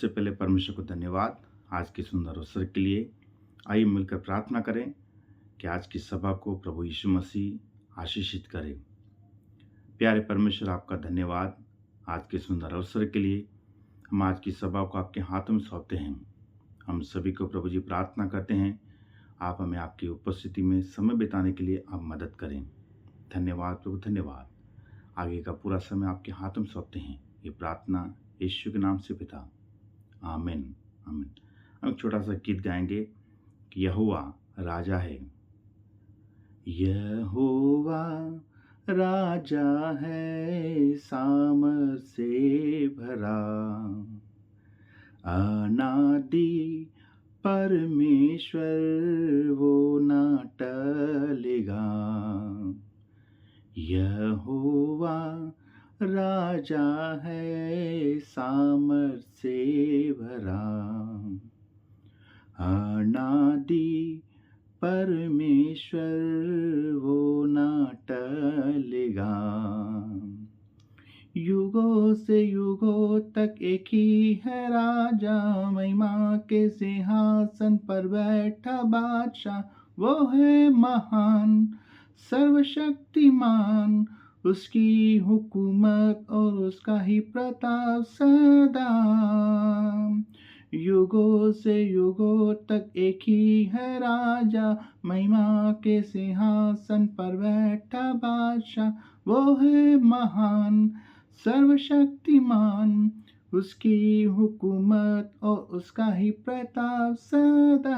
सबसे पहले परमेश्वर को धन्यवाद आज के सुंदर अवसर के लिए। आइए मिलकर प्रार्थना करें कि आज की सभा को प्रभु यीशु मसीह आशीषित करे। प्यारे परमेश्वर, आपका धन्यवाद आज के सुंदर अवसर के लिए। हम आज की सभा को आपके हाथों में सौंपते हैं। हम सभी को प्रभु जी प्रार्थना करते हैं, आप हमें आपकी उपस्थिति में समय बिताने के लिए आप मदद करें। धन्यवाद प्रभु, धन्यवाद। आगे का पूरा समय आपके हाथों में सौंपते हैं। ये प्रार्थना यीशु के नाम से पिता, आमीन आमीन। हम एक छोटा सा गीत गाएंगे कि यहोवा राजा है। यहोवा राजा है, सामर्थ से भरा, अनादि परमेश्वर वो ना टलेगा। यहोवा राजा है, सामर्थ से भरा, अनादि परमेश्वर वो ना टलेगा। युगों से युगों तक एक ही है राजा, महिमा के सिंहासन पर बैठा बादशाह। वो है महान सर्वशक्तिमान, उसकी हुकूमत और उसका ही प्रताप सदा। युगों से युगों तक एक ही है राजा, महिमा के सिंहासन पर बैठा बादशाह। वो है महान सर्वशक्तिमान, उसकी हुकूमत और उसका ही प्रताप सदा।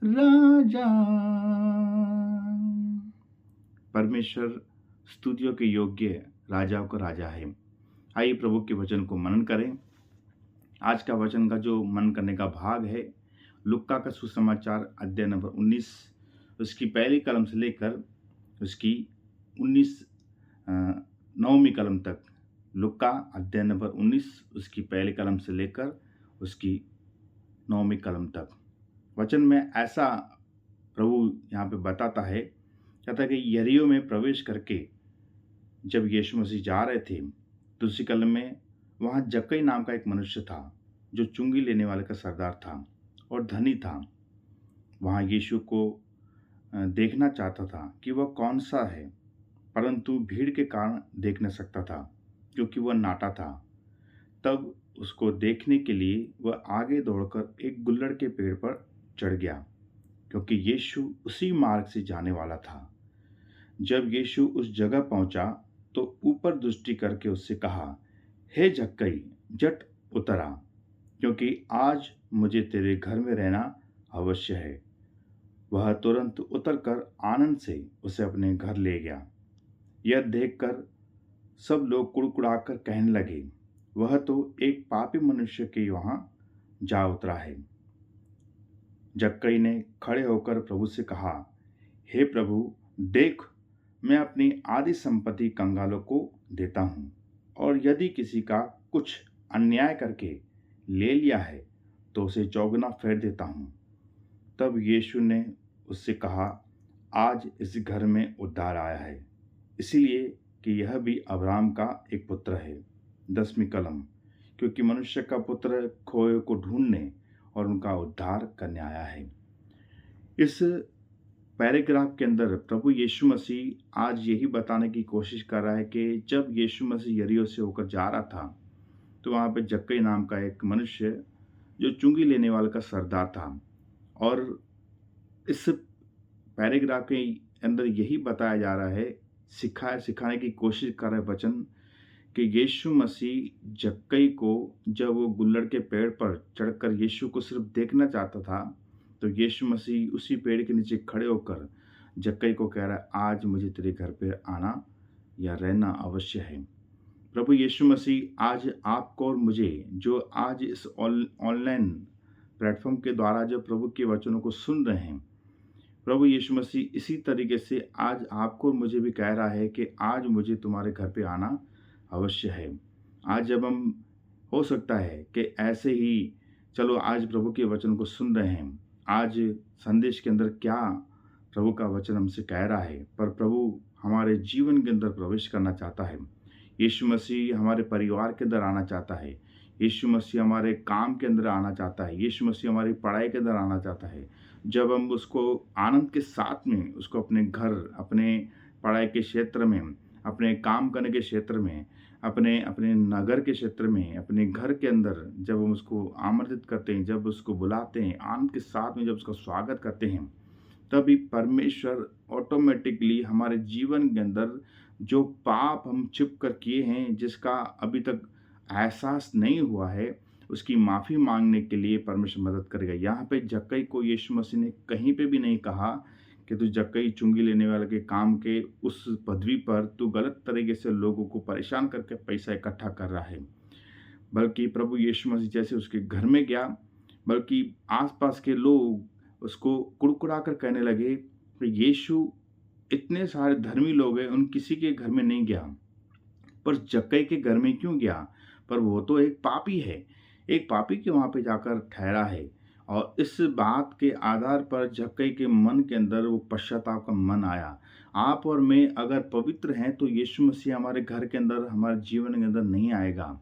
राजा परमेश्वर स्तुतियों के योग्य राजाओं का राजा है। आइए प्रभु के वचन को मनन करें। आज का वचन का जो मनन करने का भाग है लुक्का का सुसमाचार अध्याय नंबर 19, उसकी पहली कलम से लेकर उसकी 9वीं कलम तक। लुक्का अध्याय नंबर 19 उसकी पहली कलम से लेकर उसकी 9वीं कलम तक। वचन में ऐसा प्रभु यहाँ पे बताता है, कहता है कि यरीहो में प्रवेश करके जब यीशु मसीह जा रहे थे तो उसी कलम में वहाँ जक्कई नाम का एक मनुष्य था जो चुंगी लेने वाले का सरदार था और धनी था। वहाँ यीशु को देखना चाहता था कि वह कौन सा है, परंतु भीड़ के कारण देख न सकता था क्योंकि वह नाटा था। तब उसको देखने के लिए वह आगे दौड़कर एक गुल्लड़ के पेड़ पर चढ़ गया, क्योंकि यीशु उसी मार्ग से जाने वाला था। जब यीशु उस जगह पहुंचा तो ऊपर दृष्टि करके उससे कहा, हे जक्कई, झट उतर आ, क्योंकि आज मुझे तेरे घर में रहना अवश्य है। वह तुरंत उतरकर आनंद से उसे अपने घर ले गया। यह देखकर सब लोग कुड़कुड़ाकर कहने लगे, वह तो एक पापी मनुष्य के वहां जा उतरा है। जक्कई ने खड़े होकर प्रभु से कहा, हे प्रभु, देख, मैं अपनी आधी संपत्ति कंगालों को देता हूँ, और यदि किसी का कुछ अन्याय करके ले लिया है तो उसे चौगुना फेर देता हूँ। तब यीशु ने उससे कहा, आज इस घर में उद्धार आया है, इसीलिए कि यह भी अब्राहम का एक पुत्र है। 10वीं कलम, क्योंकि मनुष्य का पुत्र खोए को ढूंढने और उनका उद्धार करने आया है। इस पैराग्राफ के अंदर प्रभु यीशु मसीह आज यही बताने की कोशिश कर रहा है कि जब यीशु मसीह यरीहो से होकर जा रहा था तो वहाँ पे जक्कई नाम का एक मनुष्य जो चुंगी लेने वाले का सरदार था, और इस पैराग्राफ के अंदर यही बताया जा रहा है, सिखाने की कोशिश कर रहे वचन कि यीशु मसीह जक्कई को जब वो गुल्लड़ के पेड़ पर चढ़कर यीशु को सिर्फ देखना चाहता था तो यीशु मसीह उसी पेड़ के नीचे खड़े होकर जक्कई को कह रहा है, आज मुझे तेरे घर पे आना या रहना अवश्य है। प्रभु यीशु मसीह आज आपको और मुझे, जो आज इस ऑनलाइन प्लेटफॉर्म के द्वारा जो प्रभु के वचनों को सुन रहे हैं, प्रभु यीशु मसीह इसी तरीके से आज आपको और मुझे भी कह रहा है कि आज मुझे तुम्हारे घर पे आना अवश्य है। आज जब हम, हो सकता है कि ऐसे ही चलो आज प्रभु के वचन को सुन रहे हैं, आज संदेश के अंदर क्या प्रभु का वचन हमसे कह रहा है, पर प्रभु हमारे जीवन के अंदर प्रवेश करना चाहता है। यीशु मसीह हमारे परिवार के अंदर आना चाहता है। यीशु मसीह हमारे काम के अंदर आना चाहता है। यीशु मसीह हमारी पढ़ाई के अंदर आना चाहता है। जब हम उसको आनंद के साथ में उसको अपने घर, अपने पढ़ाई के क्षेत्र में, अपने काम करने के क्षेत्र में, अपने अपने नगर के क्षेत्र में, अपने घर के अंदर जब हम उसको आमंत्रित करते हैं, जब उसको बुलाते हैं, आनंद के साथ में जब उसका स्वागत करते हैं, तभी परमेश्वर ऑटोमेटिकली हमारे जीवन के अंदर जो पाप हम छिप कर किए हैं, जिसका अभी तक एहसास नहीं हुआ है, उसकी माफ़ी मांगने के लिए परमेश्वर मदद करेगा। यहाँ पे जक्कई को यीशु मसीह ने कहीं पे भी नहीं कहा कि तू जक्कई चुंगी लेने वाले के काम के उस पदवी पर तू गलत तरीके से लोगों को परेशान करके पैसा इकट्ठा कर रहा है। बल्कि प्रभु यीशु मसीह जैसे उसके घर में गया, बल्कि आसपास के लोग उसको कुड़कुड़ा कर कहने लगे कि यीशु, इतने सारे धर्मी लोग हैं, उन किसी के घर में नहीं गया, पर जक्कई के घर में क्यों गया? पर वो तो एक पापी है, एक पापी के वहाँ पे जाकर ठहरा है। और इस बात के आधार पर जक्कई के मन के अंदर वो पश्चाताप का मन आया। आप और मैं अगर पवित्र हैं तो यीशु मसीह हमारे घर के अंदर, हमारे जीवन के अंदर नहीं आएगा।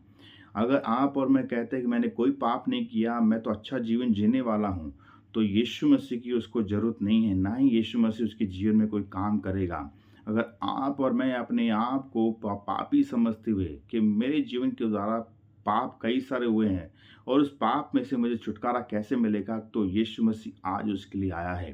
अगर आप और मैं कहते हैं कि मैंने कोई पाप नहीं किया, मैं तो अच्छा जीवन जीने वाला हूँ, तो यीशु मसीह की उसको ज़रूरत नहीं है, ना ही यीशु मसीह उसके जीवन में कोई काम करेगा। अगर आप और मैं अपने आप को पापी समझते हुए कि मेरे जीवन के द्वारा पाप कई सारे हुए हैं और उस पाप में से मुझे छुटकारा कैसे मिलेगा, तो यीशु मसीह आज उसके लिए आया है।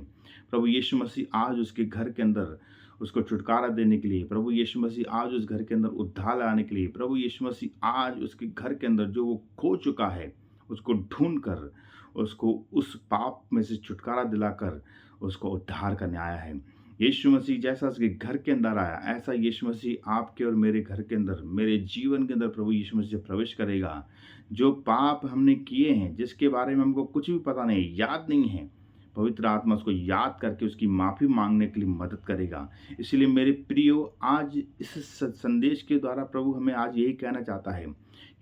प्रभु यीशु मसीह आज उसके घर के अंदर उसको छुटकारा देने के लिए, प्रभु यीशु मसीह आज उस घर के अंदर उद्धार लाने के लिए, प्रभु यीशु मसीह आज उसके घर के अंदर जो वो खो चुका है उसको ढूंढ कर उसको उस पाप में से छुटकारा दिलाकर उसको उद्धार करने आया है। यीशु मसीह जैसा उसके घर के अंदर आया, ऐसा यीशु मसीह आपके और मेरे घर के अंदर, मेरे जीवन के अंदर प्रभु यीशु मसीह प्रवेश करेगा। जो पाप हमने किए हैं, जिसके बारे में हमको कुछ भी पता नहीं, याद नहीं है, पवित्र आत्मा उसको याद करके उसकी माफ़ी मांगने के लिए मदद करेगा। इसलिए मेरे प्रियो, आज इस संदेश के द्वारा प्रभु हमें आज यही कहना चाहता है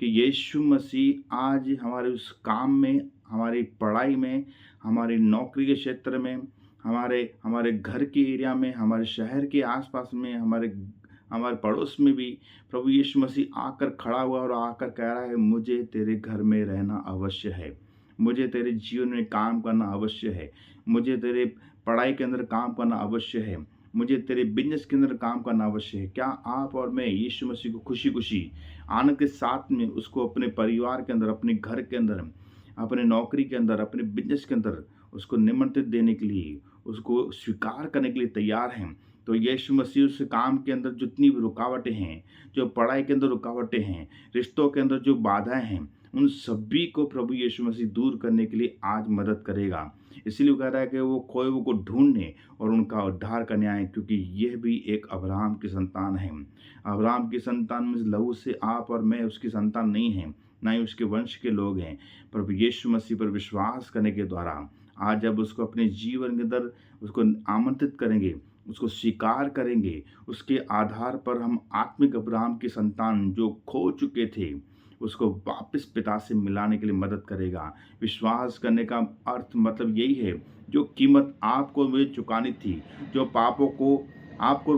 कि यीशु मसीह आज हमारे उस काम में, हमारी पढ़ाई में, हमारी नौकरी के क्षेत्र में, हमारे हमारे घर के एरिया में, हमारे शहर के आसपास में, हमारे हमारे पड़ोस में भी प्रभु यीशु मसीह आकर खड़ा हुआ और आकर कह रहा है, मुझे तेरे घर में रहना अवश्य है, मुझे तेरे जीवन में काम करना अवश्य है, मुझे तेरे पढ़ाई के अंदर काम करना अवश्य है, मुझे तेरे बिजनेस के अंदर काम करना अवश्य है। क्या आप और मैं यीशु मसीह को खुशी खुशी आनंद के साथ में उसको अपने परिवार के अंदर, अपने घर के अंदर, अपने नौकरी के अंदर, अपने बिजनेस के अंदर उसको निमंत्रित देने के लिए, उसको स्वीकार करने के लिए तैयार हैं? तो यीशु मसीह उस काम के अंदर जितनी भी रुकावटें हैं, जो पढ़ाई के अंदर रुकावटें हैं, रिश्तों के अंदर जो बाधाएं हैं, उन सभी को प्रभु यीशु मसीह दूर करने के लिए आज मदद करेगा। इसलिए वो कह रहा है कि वो खोए हुए को ढूंढने और उनका उद्धार करने आए, क्योंकि यह भी एक अब्राहम की संतान है। अब्राहम की संतान में लहू से आप और मैं उसकी संतान नहीं हैं, ना ही उसके वंश के लोग हैं। प्रभु यीशु मसीह पर विश्वास करने के द्वारा आज जब उसको अपने जीवन के अंदर उसको आमंत्रित करेंगे, उसको स्वीकार करेंगे, उसके आधार पर हम आत्मिक अब्राहम की संतान जो खो चुके थे उसको वापस पिता से मिलाने के लिए मदद करेगा। विश्वास करने का अर्थ मतलब यही है, जो कीमत आपको मुझे चुकानी थी, जो पापों को आपको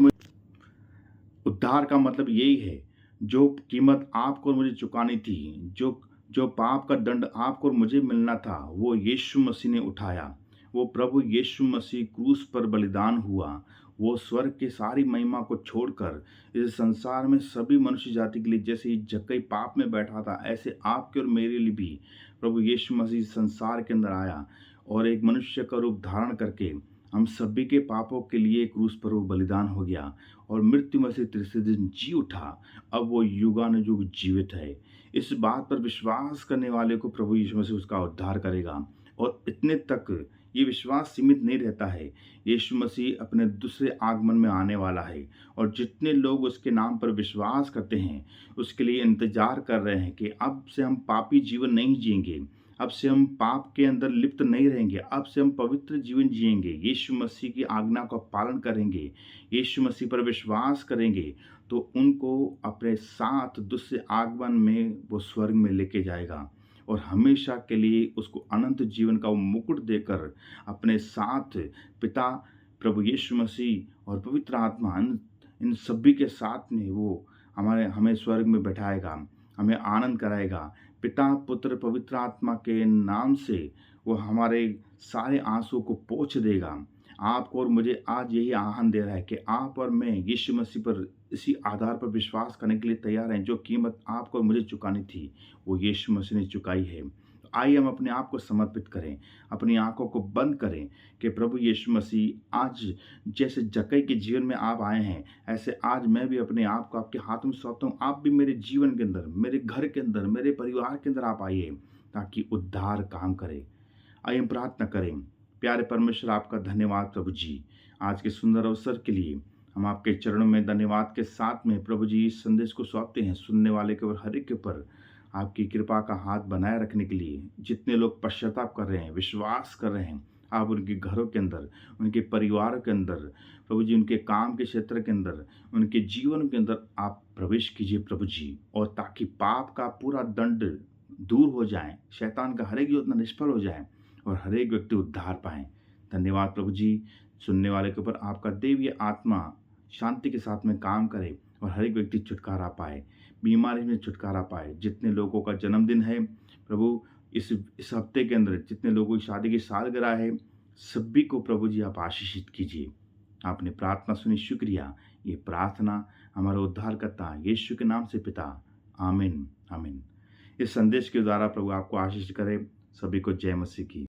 उद्धार का मतलब यही है, जो कीमत आपको मुझे चुकानी थी, जो जो पाप का दंड आपको और मुझे मिलना था, वो यीशु मसीह ने उठाया। वो प्रभु यीशु मसीह क्रूस पर बलिदान हुआ। वो स्वर्ग की सारी महिमा को छोड़कर इस संसार में सभी मनुष्य जाति के लिए, जैसे ही जक्कई पाप में बैठा था, ऐसे आपके और मेरे लिए भी प्रभु यीशु मसीह संसार के अंदर आया और एक मनुष्य का रूप धारण करके हम सभी के पापों के लिए क्रूस पर वो बलिदान हो गया और मृत्यु में से तीसरे दिन जी उठा। अब वो युगानुयुग जीवित है। इस बात पर विश्वास करने वाले को प्रभु यीशु मसीह उसका उद्धार करेगा। और इतने तक ये विश्वास सीमित नहीं रहता है। यीशु मसीह अपने दूसरे आगमन में आने वाला है और जितने लोग उसके नाम पर विश्वास करते हैं उसके लिए इंतजार कर रहे हैं कि अब से हम पापी जीवन नहीं जिएंगे, अब से हम पाप के अंदर लिप्त नहीं रहेंगे, अब से हम पवित्र जीवन जिएंगे, यीशु मसीह की आज्ञा का पालन करेंगे, यीशु मसीह पर विश्वास करेंगे, तो उनको अपने साथ दूसरे आगमन में वो स्वर्ग में लेके जाएगा और हमेशा के लिए उसको अनंत जीवन का वो मुकुट देकर अपने साथ पिता, प्रभु यीशु मसीह और पवित्र आत्मा इन सभी के साथ में वो हमें स्वर्ग में बैठाएगा, हमें आनंद कराएगा। पिता, पुत्र, पवित्र आत्मा के नाम से वो हमारे सारे आँसू को पोंछ देगा। आपको और मुझे आज यही आह्वान दे रहा है कि आप और मैं यीशु मसीह पर इसी आधार पर विश्वास करने के लिए तैयार हैं, जो कीमत आपको और मुझे चुकानी थी, वो यीशु मसीह ने चुकाई है। तो आइए हम अपने आप को समर्पित करें, अपनी आँखों को बंद करें कि प्रभु यीशु मसीह आज जैसे जक्कई के जीवन में आप आए हैं, ऐसे आज मैं भी अपने आप को आपके हाथों में सौंपता हूँ। आप भी मेरे जीवन के अंदर, मेरे घर के अंदर, मेरे परिवार के अंदर आप आइए, ताकि उद्धार काम करे। आइए हम प्रार्थना करें। प्यारे परमेश्वर, आपका धन्यवाद प्रभु जी, आज के सुंदर अवसर के लिए। हम आपके चरणों में धन्यवाद के साथ में प्रभु जी इस संदेश को सौंपते हैं, सुनने वाले के ऊपर, हर एक के ऊपर आपकी कृपा का हाथ बनाए रखने के लिए। जितने लोग पश्चाताप कर रहे हैं, विश्वास कर रहे हैं, आप उनके घरों के अंदर, उनके परिवार के अंदर, प्रभु जी उनके काम के क्षेत्र के अंदर, उनके जीवन के अंदर आप प्रवेश कीजिए प्रभु जी, और ताकि पाप का पूरा दंड दूर हो जाए, शैतान का हर एक योजना निष्फल हो जाए और हर एक व्यक्ति उद्धार पाए। धन्यवाद प्रभु जी, सुनने वाले के ऊपर आपका देवीय आत्मा शांति के साथ में काम करे और हर एक व्यक्ति छुटकारा पाए, बीमारी में छुटकारा पाए। जितने लोगों का जन्मदिन है प्रभु, इस हफ्ते के अंदर जितने लोगों की शादी की सालगिरह है, सभी को प्रभु जी आप आशीषित कीजिए। आपने प्रार्थना सुनी, शुक्रिया। ये प्रार्थना हमारा उद्धारकर्ता यीशु के नाम से पिता, आमीन आमीन। इस संदेश के द्वारा प्रभु आपको आशीष करे। सभी को जय मसीह की।